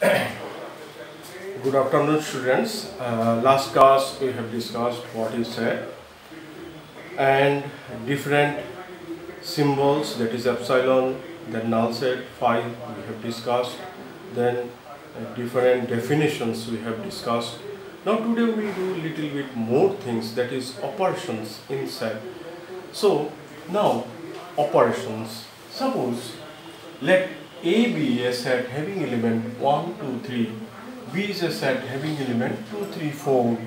Good afternoon, students. Last class we have discussed what is set and different symbols, that is epsilon, then null set, phi we have discussed, then different definitions we have discussed. Now today we do little bit more things, that is operations in set. So now operations. Suppose let A be a set having element 1, 2, 3. B is a set having element 2, 3, 4.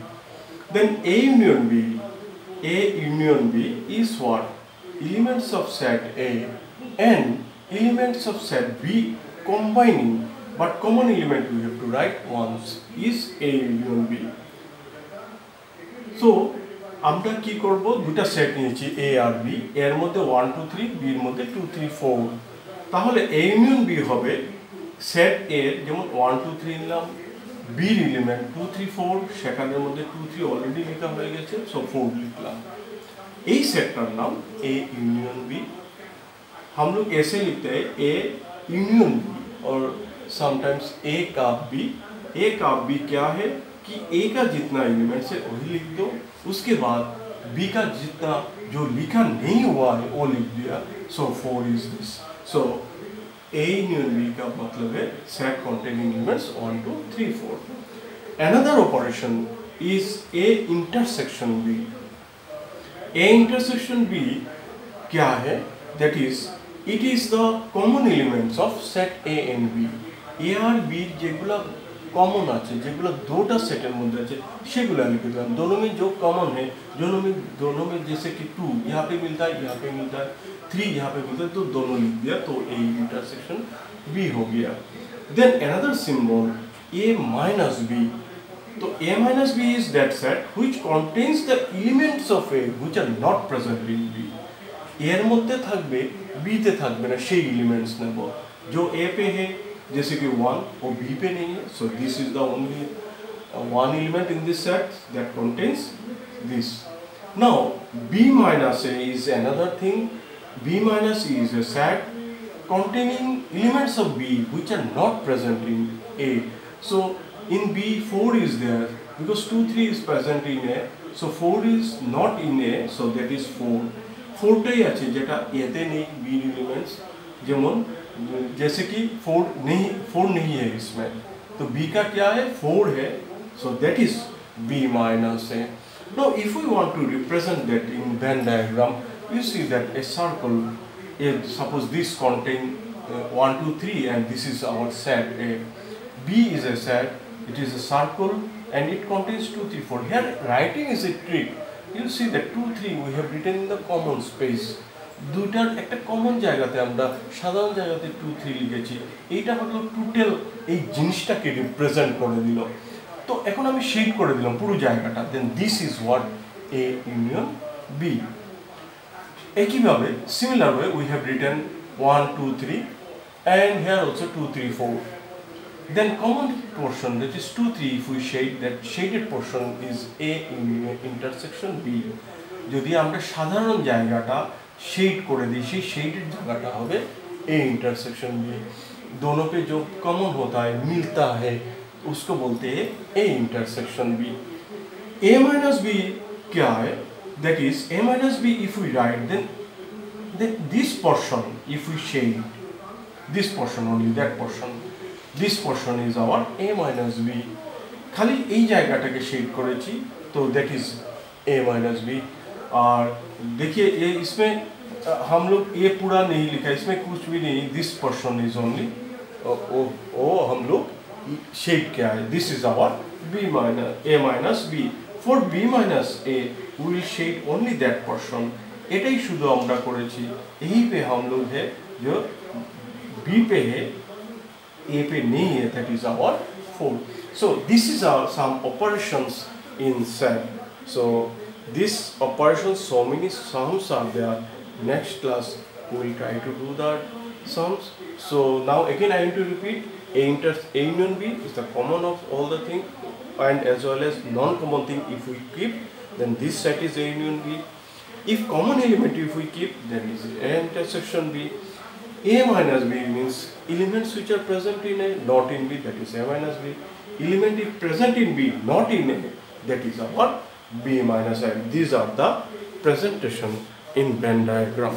Then A union B is what? Elements of set A and elements of set B combining, but common element we have to write once is A union B. So আমরা কি করব, দুটো set নিয়েছি A R B, এর মধ্যে 1 2 3, B এর মধ্যে 2 3 4। তাহলে A ইউনিয়ন B হবে সেট A যেমন 1 2 3 নিলাম, B এর এলিমেন্ট 2 3 4, সেখানের মধ্যে 2 3 অলরেডি লেখা হয়ে গেছে, সো 4 লিখলাম। এই সেটটার নাম A यूनियन B। हम लोग ऐसे लिखते हैं A यूनियन B और समटाइम्स A का B। A का B क्या है कि A का जितना एलिमेंट्स है वही लिख दो, उसके बाद B का जितना जो लिखा नहीं हुआ है वो लिख दिया, सो 4 is this. So A union B का मतलब है set containing elements 1 2 3 4। Another operation is A intersection B। A intersection B क्या है? That is, it is the common elements of set A and B। A और B যেগুলা common আছে, যেগুলো দুটো সেটের মধ্যে আছে সেগুলো লিখে দিলাম। दोनों में जो कॉमन है, दोनों में जैसे कि 2 यहाँ पे मिलता है, यहाँ पे मिलता है, 3 यहाँ पे मिलता है, तो दोनों लिख दिया, तो A इंटरसेक्शन B हो गया। Then another symbol A minus B। तो A minus B is that set which contains the elements of A which are not present in B। এর মধ্যে থাকবে, B তে থাকবে না, সেই এলিমেন্টস নেব जो A पे है, जैसे कि 1 और B पे नहीं है, so this is the only one element in this set that contains this। Now B minus A is another thing। B minus E is a set containing elements of B which are not present in A। So in B 4 is there because 2 3 is present in A, so 4 is not in A, so that is 4। 4 টাই আছে যেটা এতে নেই B elements, যেমন जैसे कि 4 नहीं है इसमें, तो B का क्या है? 4 है, so that is B minus A। Now if we want to represent that in Venn diagram, you see that a circle, suppose this contain 1 2 3 and this is our set A। B is a set, it is a circle and it contains 2 3 4। Here writing is a trick। You see that 2 3 we have written in the common space। দুইটার একটা common জায়গাতে আমরা সাধারণ জায়গাতে 2 3 লিখেছি, এইটা হলো total এই জিনিসটাকে রিপ্রেজেন্ট করে দিল। তো এখন আমি শেড করে দিলাম পুরো জায়গাটা, then this is what A union B। একইভাবে similar way we have written 1 2 3 and here also 2 3 4। Then common portion, that is 2 3, if we shade, that shaded portion is A intersection B। যদি আমরা সাধারণ জায়গাটা shade করে দিই, সেই shaded জায়গাটা হবে A इंटरसेक्शन B। दोनों पे जो कॉमन होता है, मिलता है, उसको बोलते हैं A intersection B। A minus B क्या है? That is A minus B if we write, then this portion if we shade this portion only, that portion, this portion is our A minus B। खाली এই জায়গাটাকে shade করেছি, तो that is A minus B। और देखिए ये इसमें हम लोग ये पूरा नहीं लिखा, इसमें कुछ भी नहीं, दिस पोर्शन इज ओनली ओ हम लोग शेड क्या है, this is our B minus A minus B। For B minus A we will shade only that portion। এটাই শুধু আমরা করেছি। यही पे हम लोग है जो B पे है, A पे नहीं है, that is our 4। so this is our some operations in set। so this operations, so many sums are there। Next class we will try to do that sums। so now again I want to repeat, A union B is the common of all the thing and as well as non-common thing if we keep, then this set is A union B। if common element if we keep, then is A intersection B। A minus B means elements which are present in A, not in B, that is A minus B. Element is present in B, not in A, that is our B minus A. These are the presentation in Venn diagram.